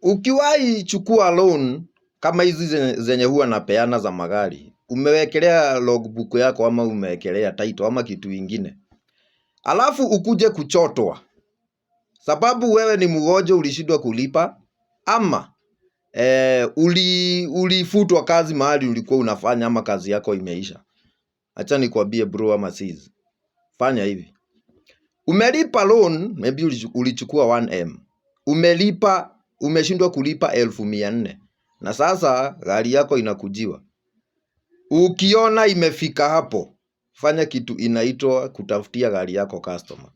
Ukiwahi chukua loan kama hizi zenye huwa napeana za magari, umewekelea logbook yako ama umewekelea title ama kitu ingine, alafu ukuje kuchotwa sababu wewe ni mgonjwa, ulishindwa kulipa ama ulifutwa kazi mahali ulikuwa unafanya ama kazi yako imeisha. Acha nikwambie bro ama sis, fanya hivi. Umelipa loan, maybe ulichukua 1M, umeshindwa kulipa 1400 na sasa gari yako inakujiwa. Ukiona imefika hapo, fanya kitu inaitwa kutafutia gari yako customer.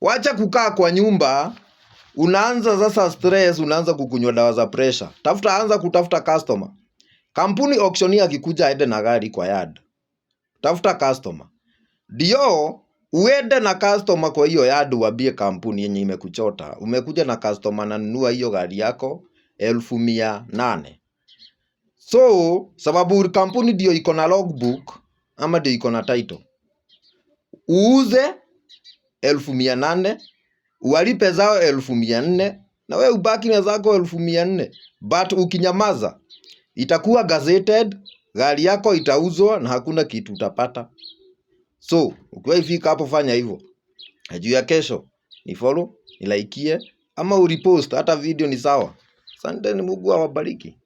Wacha kukaa kwa nyumba, unaanza sasa stress, unaanza kukunywa dawa za pressure. Anza kutafuta customer. Kampuni auctioneer akikuja aende na gari kwa yard, tafuta customer. Ndio uende na customer kwa hiyo yard, uambie kampuni yenye imekuchota, umekuja na customer na nunua hiyo gari yako 1800. So sababu kampuni ndio iko na logbook ama ndio iko na title, uuze 1800, walipe zao 1400 na wewe ubaki na zako 1400. But ukinyamaza itakuwa gazetted, gari yako itauzwa na hakuna kitu utapata. So ukiwaifika hapo, fanya hivyo. Juu ya kesho ni follow, ni like ama urepost hata video ni sawa. Asante, ni Mungu awabariki.